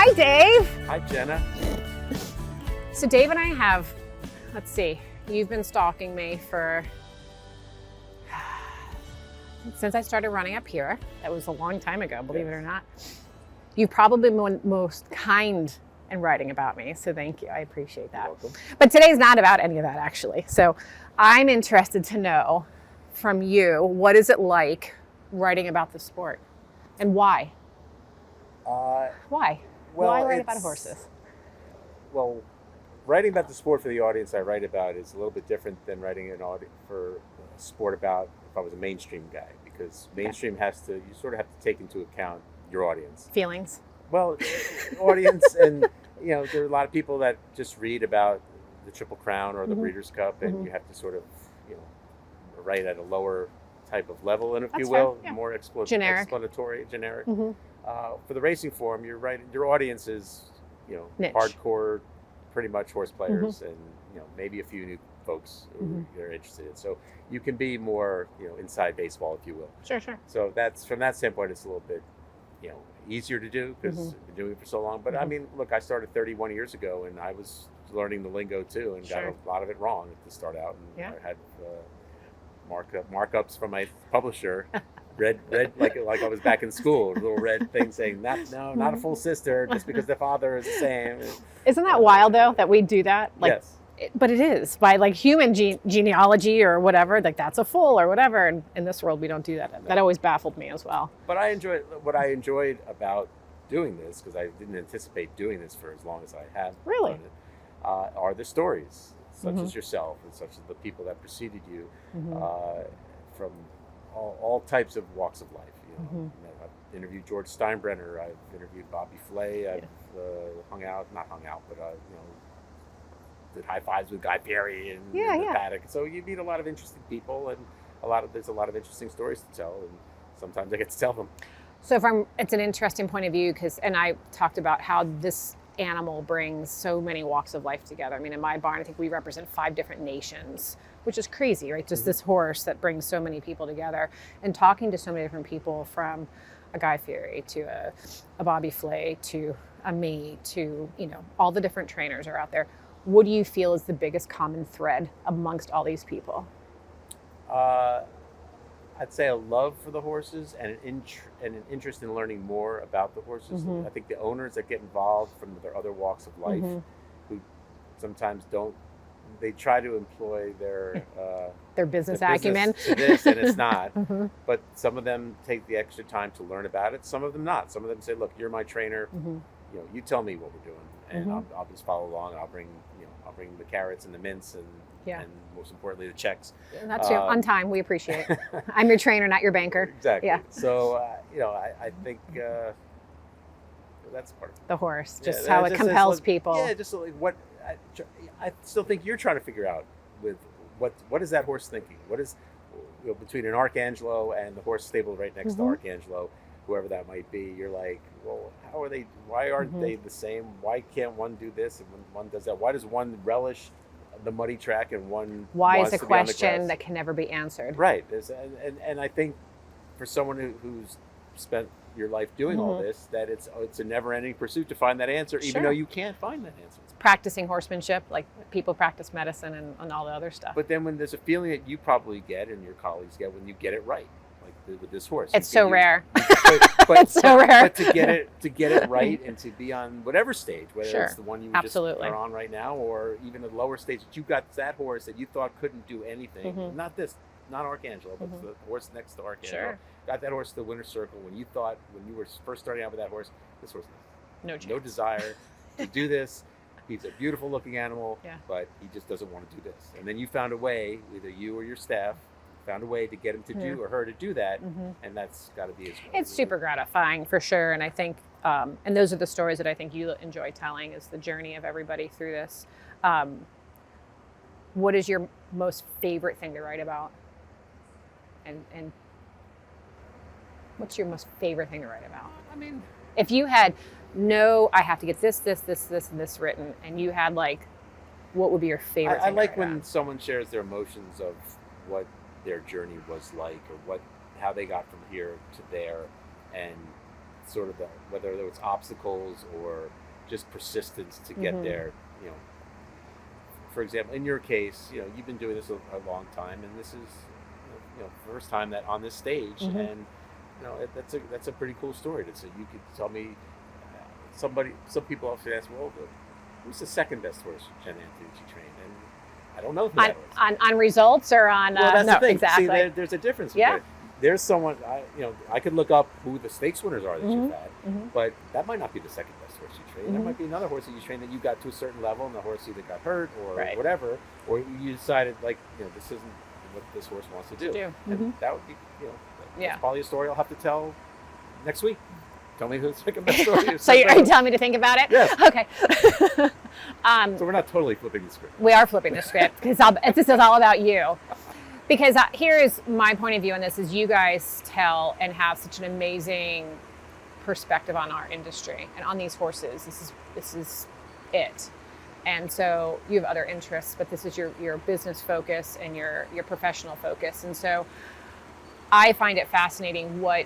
Hi, Dave. Hi, Jena. So Dave and I have, let's see, you've been stalking me since I started running up here. That was a long time ago, believe it or not. You've probably been most kind in writing about me, so thank you. I appreciate that. You're welcome. But today's not about any of that, actually. So I'm interested to know from you, what is it like writing about the sport, and why? Why? Well, Why write about horses? Well, writing about the sport for the audience I write about is a little bit different than writing for a sport about if I was a mainstream guy, because mainstream you sort of have to take into account your audience. Feelings. Well, audience, and there are a lot of people that just read about the Triple Crown or the Breeders' Cup, and you have to sort of write at a lower type of level, and if That's you will, fair, yeah. more Generic. explanatory, generic. Mm-hmm. For the racing forum, you're writing. Your audience is, Niche. hardcore, pretty much horse players, and maybe a few new folks who are interested in. So you can be more, inside baseball, if you will. Sure, sure. So that's from that standpoint, it's a little bit, easier to do because I've been doing it for so long. But I mean, look, I started 31 years ago, and I was learning the lingo too, and got a lot of it wrong to start out. And I had markups from my publisher. Read like I was back in school. A little red thing saying, not a full sister, just because the father is the same. Isn't that wild though that we do that? Yes. But it is by like human genealogy or whatever. Like that's a full or whatever. And in this world, we don't do that. That always baffled me as well. But what I enjoyed about doing this, because I didn't anticipate doing this for as long as I have. Really? Done it, are the stories, such as yourself and such as the people that preceded you, from all types of walks of life. I've interviewed George Steinbrenner. I've interviewed Bobby Flay. I've not hung out, but did high fives with Guy Fieri and the paddock. So you meet a lot of interesting people, and there's a lot of interesting stories to tell, and sometimes I get to tell them. So it's an interesting point of view and I talked about how this animal brings so many walks of life together. I mean, in my barn, I think we represent 5 different nations, which is crazy, right? Just this horse that brings so many people together, and talking to so many different people, from a Guy Fieri to a Bobby Flay to a me to, all the different trainers are out there. What do you feel is the biggest common thread amongst all these people? I'd say a love for the horses and an interest in learning more about the horses. I think the owners that get involved from their other walks of life, who sometimes don't, they try to employ their business acumen to this, and it's not. But some of them take the extra time to learn about it. Some of them not. Some of them say, "Look, you're my trainer. You tell me what we're doing, and I'll just follow along. I'll bring the carrots and the mints and most importantly the checks." And that's on time. We appreciate it. I'm your trainer, not your banker. Exactly. Yeah. So I think that's part of it. The horse, just how it compels people. Yeah, just like what I still think you're trying to figure out with what is that horse thinking? What is between an Arcangelo and the horse stable right next to Arcangelo, whoever that might be, you're like, well, how are they? Why aren't they the same? Why can't one do this and one does that? Why does one relish the muddy track and one why wants is a to be on the question grass? that can never be answered? Right. And I think for someone who's spent your life doing all this, that it's a never-ending pursuit to find that answer, even though you can't find that answer. Practicing horsemanship, like people practice medicine and all the other stuff. But then when there's a feeling that you probably get and your colleagues get when you get it right, like with this horse, it's so rare. But it's so rare. But to get it right and to be on whatever stage, whether it's the one you just are on right now, or even a lower stage, that you got that horse that you thought couldn't do anything. Not Arcangelo, but the horse next to Arcangelo. Got that horse to the winner's circle when you were first starting out with that horse, this horse no chance. No desire to do this. He's a beautiful looking animal, but he just doesn't want to do this. And then you found a way, either you or your staff found a way to get him to do or her to do that, and that's got to be it's super gratifying for sure. And I think and those are the stories that I think you enjoy telling, is the journey of everybody through this. What is your most favorite thing to write about, and what's your most favorite thing to write about? I mean, if you had I have to get this, and this written, and you had what would be your favorite thing I like to write when about? someone shares their emotions of what their journey was like, or how they got from here to there, and sort of whether there was obstacles or just persistence to get there. For example, in your case, you've been doing this a long time, and this is first time that on this stage, and that's a pretty cool story. So you could tell me, some people often ask, well, who's the second best horse Jena Antonucci trained? And I don't know who that was. On results or on? Well, that's the thing. Exactly. See, there's a difference. Yeah. There's someone, I could look up who the stakes winners are that you've had, but that might not be the second best horse you trained. There might be another horse that you trained that you got to a certain level and the horse either got hurt or whatever, or you decided this isn't what this horse wants to do. And that would be, that's probably a story I'll have to tell next week. Tell me who the second best story is. So are you telling me to think about it? Yes. Okay. So we're not totally flipping the script. We are flipping the script because this is all about you. Because here is my point of view on this: is you guys tell and have such an amazing perspective on our industry and on these horses. This is it. And so you have other interests, but this is your business focus and your professional focus. And so I find it fascinating what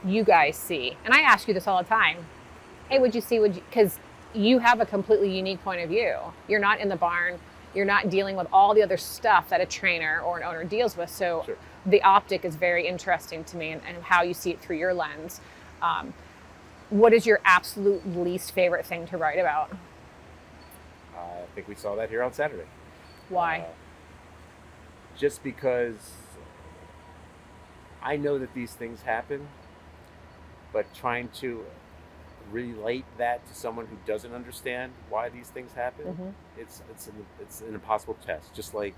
you guys see. And I ask you this all the time. Hey, because you have a completely unique point of view. You're not in the barn. You're not dealing with all the other stuff that a trainer or an owner deals with. So the optic is very interesting to me, and how you see it through your lens. What is your absolute least favorite thing to write about? I think we saw that here on Saturday. Why? Just because I know that these things happen, but trying to relate that to someone who doesn't understand why these things happen, it's an impossible test. Just like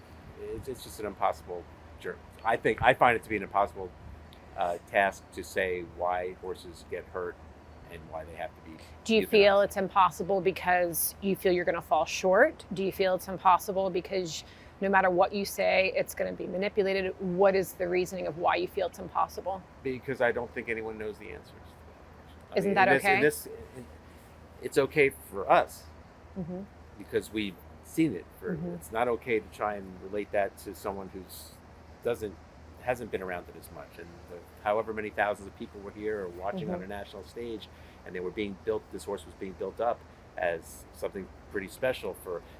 it's just an impossible journey. I find it to be an impossible task to say why horses get hurt and why they have to be. Do you feel it's impossible because you feel you're going to fall short? Do you feel it's impossible because no matter what you say, it's going to be manipulated? What is the reasoning of why you feel it's impossible? Because I don't think anyone knows the answers. Isn't that okay? It's okay for us because we've seen it. It's not okay to try and relate that to someone who hasn't been around it as much. And however many thousands of people were here or watching on a national stage, and this horse was being built up as something pretty special.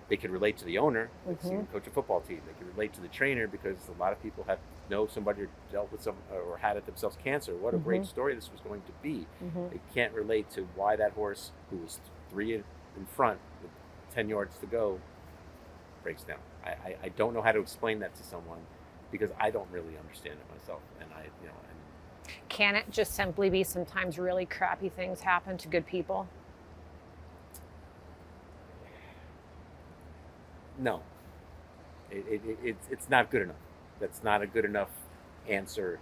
They could relate to the owner, like seeing coach a football team. They could relate to the trainer because a lot of people know somebody who dealt with or had it themselves cancer. What a great story this was going to be. They can't relate to why that horse, who was 3 in front with 10 yards to go, breaks down. I don't know how to explain that to someone because I don't really understand it myself. Can it just simply be sometimes really crappy things happen to good people? No, it's not good enough. That's not a good enough answer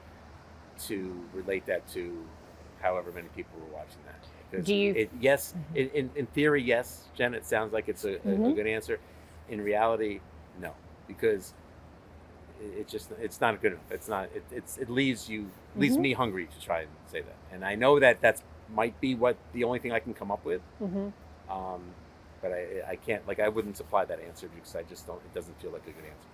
to relate that to however many people were watching that. In theory, yes, Jen, it sounds like it's a good answer. In reality, no, because it's not good enough. It leaves me hungry to try and say that. And I know that might be the only thing I can come up with. But I can't, I wouldn't supply that answer because it doesn't feel like a good answer.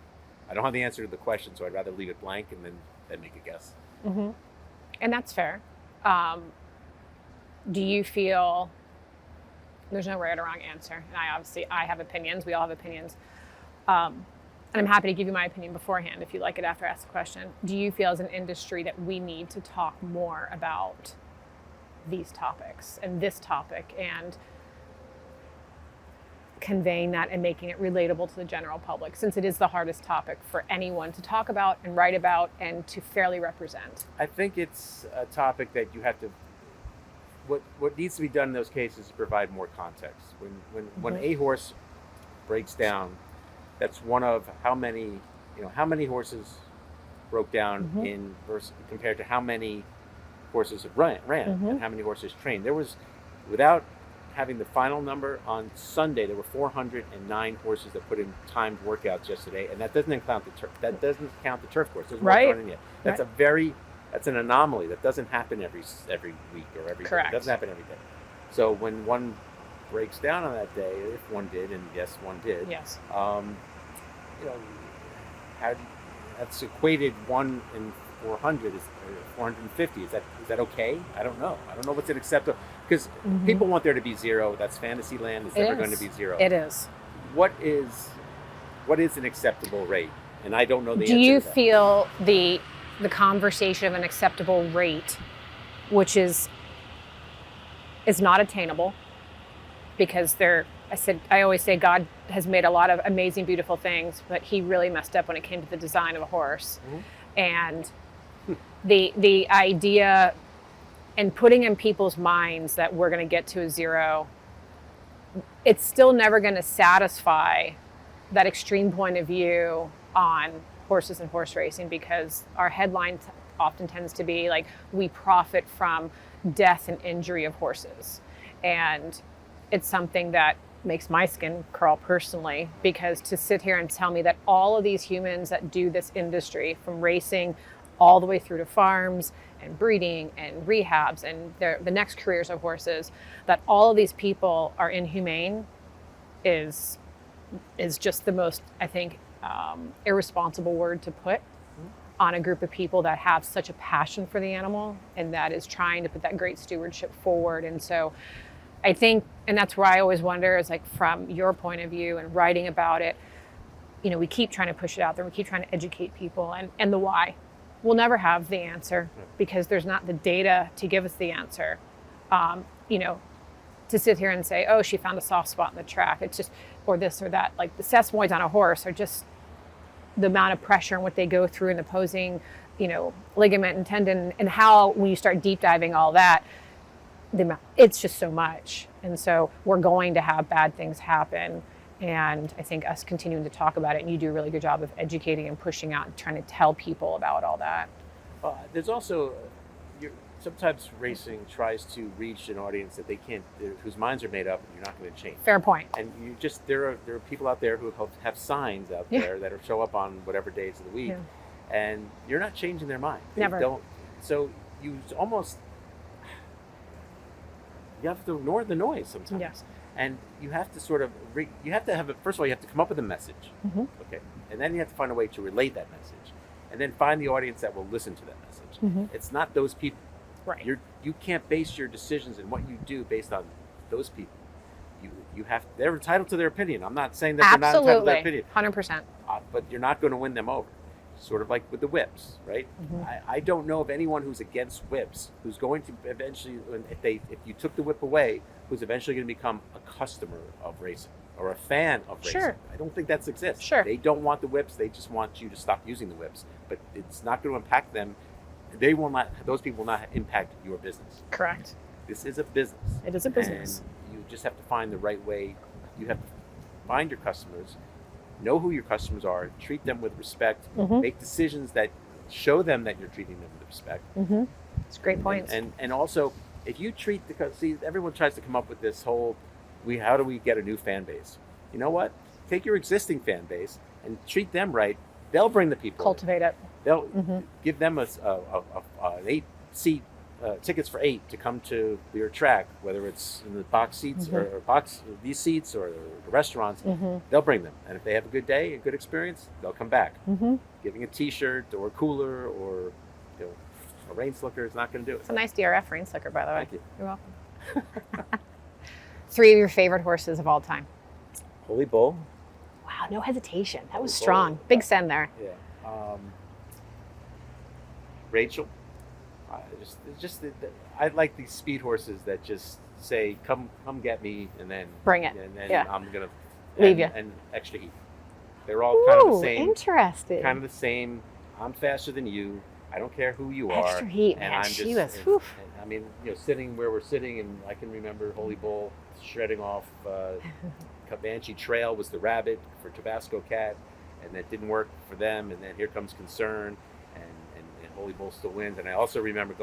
I don't have the answer to the question, so I'd rather leave it blank and then make a guess. And that's fair. Do you feel there's no right or wrong answer? And I have opinions. We all have opinions. And I'm happy to give you my opinion beforehand if you like it after I ask the question. Do you feel as an industry that we need to talk more about these topics and this topic and conveying that and making it relatable to the general public, since it is the hardest topic for anyone to talk about and write about and to fairly represent? I think it's a topic that you have to, what needs to be done in those cases is provide more context. When a horse breaks down, that's one of how many horses broke down in versus compared to how many horses ran and how many horses trained. There was, without having the final number on Sunday, there were 409 horses that put in timed workouts yesterday, and that doesn't count the turf. That doesn't count the turf course. That's an anomaly. That doesn't happen every week or every day. It doesn't happen every day. So when one breaks down on that day, if one did, and yes, one did. Yes. That's equated 1 in 400 is or 450. Is that okay? I don't know. I don't know what's an acceptable, because people want there to be zero. That's fantasy land. It's never going to be zero. It is. What is an acceptable rate? And I don't know the answer Do you to that. feel the conversation of an acceptable rate, which is not attainable, because I always say God has made a lot of amazing, beautiful things, but he really messed up when it came to the design of a horse. And the idea and putting in people's minds that we're going to get to a zero, it's still never going to satisfy that extreme point of view on horses and horse racing, because our headline often tends to be like, we profit from death and injury of horses. And it's something that makes my skin crawl personally, because to sit here and tell me that all of these humans that do this industry, from racing all the way through to farms and breeding and rehabs and the next careers of horses, that all of these people are inhumane is just the most, I think, irresponsible word to put on a group of people that have such a passion for the animal and that is trying to put that great stewardship forward. And so I think, and that's where I always wonder, is like, from your point of view and writing about it, we keep trying to push it out there. We keep trying to educate people, and the why. We'll never have the answer because there's not the data to give us the answer. To sit here and say, oh, she found a soft spot in the track. It's just, or this or that. Like the sesamoids on a horse are just the amount of pressure and what they go through in the posing, ligament and tendon, and how, when you start deep diving all that, it's just so much. And so we're going to have bad things happen. And I think us continuing to talk about it, and you do a really good job of educating and pushing out and trying to tell people about all that. There's also, sometimes racing tries to reach an audience that they can't, whose minds are made up, and you're not going to change. Fair point. And there are people out there who have signs out there that show up on whatever days of the week, and you're not changing their mind. Never. Don't. So you have to ignore the noise sometimes. Yes. And you have to sort of, first of all, you have to come up with a message. Okay. And then you have to find a way to relate that message. And then find the audience that will listen to that message. It's not those people. Right. You can't base your decisions and what you do based on those people. They're entitled to their opinion. I'm not saying that they're not entitled to their opinion. 100%. But you're not going to win them over. Sort of like with the whips, right? I don't know of anyone who's against whips who's going to eventually, if you took the whip away, who's eventually going to become a customer of racing or a fan of racing. Sure. I don't think that exists. Sure. They don't want the whips. They just want you to stop using the whips. But it's not going to impact them. Those people will not impact your business. Correct. This is a business. It is a business. And you just have to find the right way. You have to find your customers, know who your customers are, treat them with respect, make decisions that show them that you're treating them with respect. It's great points. And also, if you treat everyone tries to come up with this whole, how do we get a new fan base? You know what? Take your existing fan base and treat them right. They'll bring the people. Cultivate it. They'll give them an 8-seat tickets for 8 to come to your track, whether it's in the box seats or these seats or the restaurants. They'll bring them, and if they have a good day, a good experience, they'll come back. Giving a T-shirt or a cooler or a rain slicker is not going to do it. It's a nice DRF rain slicker, by the way. Thank you. You're welcome. 3 of your favorite horses of all time. Holy Bull. Wow, no hesitation. That was Holy strong. Bull. Big send there. Yeah. Rachel. I like these speed horses that just say, "Come get me," and then bring it. And then I'm gonna leave you. And extra heat. They're all kind of the same. Interesting. Kind of the same. I'm faster than you. I don't care who you are. Extra heat, and man. I'm I mean, sitting where we're sitting, and I can remember Holy Bull shredding off. Comanche Trail was the rabbit for Tabasco Cat, and that didn't work for them. And then here comes Concern. And Holy Bull still wins. And I also remember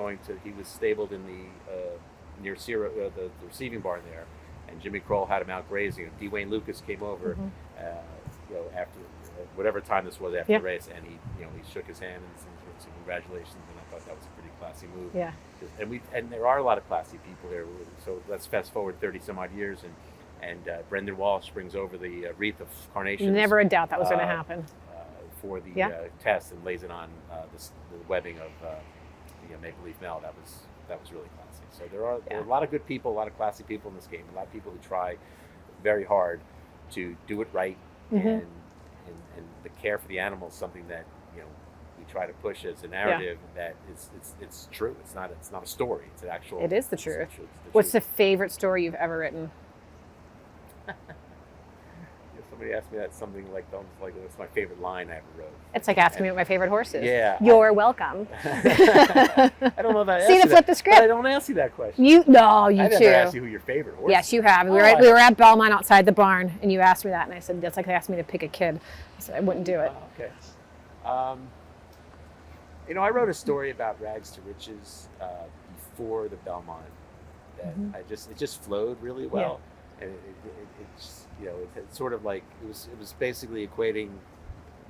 he was stabled in the near the receiving barn there, and Jimmy Kroll had him out grazing. And Dwayne Lucas came over, after whatever time this was after the race, and he shook his hand and said congratulations. And I thought that was a pretty classy move. Yeah. And there are a lot of classy people here. So let's fast forward 30 some odd years, and Brendan Walsh brings over the wreath of carnations. Never a doubt that was going to happen. before the test and lays it on the webbing of Maple Leaf Mel. That was really classy. So there are a lot of good people, a lot of classy people in this game, a lot of people who try very hard to do it right, and the care for the animal is something that we try to push as a narrative that it's true. It's not a story. It's an actual. It is the truth. It's the What's truth. the favorite story you've ever written? Somebody asked me that, something like what's my favorite line I ever wrote. It's like asking me what my favorite horse is. Yeah. You're welcome. I don't know if I asked See you to flip the that, script. but I don't ask you that question. You I never asked too. you who your favorite horse Yes, is. you have. We were at Belmont outside the barn, and you asked me that, and I said that's like they asked me to pick a kid. I said I wouldn't do it. Oh, okay. I wrote a story about rags to riches before the Belmont. That it just flowed really well, and it's sort of like it was basically equating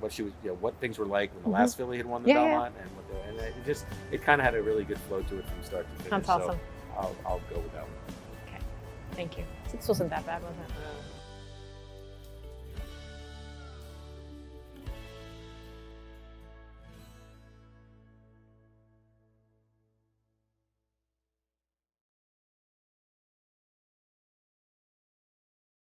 what she was, what things were like when the last filly had won the Belmont, and it kind of had a really good flow to it from start to finish. That's awesome. So I'll go with that one. Okay, thank you. This wasn't that bad, was it?